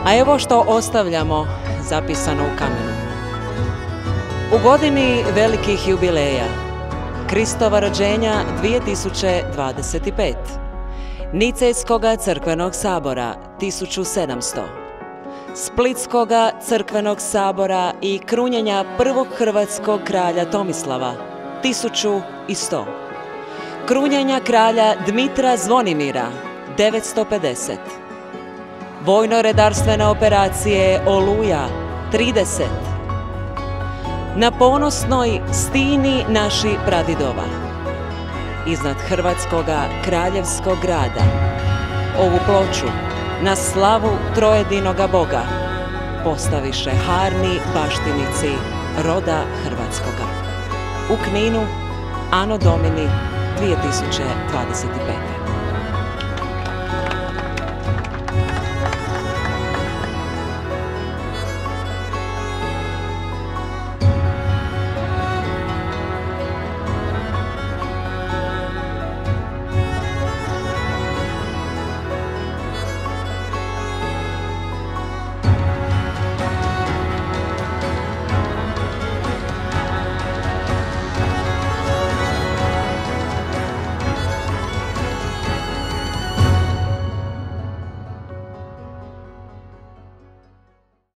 A evo što ostavljamo zapisano u kamenu. U godini velikih jubileja, Kristova rođenja 2025, Nicejskoga crkvenog sabora 1700, Splitskoga crkvenog sabora i krunjenja prvog hrvatskog kralja Tomislava 1100, krunjenja kralja Dmitra Zvonimira 950, vojno-redarstvene operacije Oluja 30, na ponosnoj stini naši pradidova, iznad hrvatskoga kraljevskog grada, ovu ploču na slavu trojedinoga Boga postaviše harni baštinici roda hrvatskoga. U Kninu, Anno Domini 2025.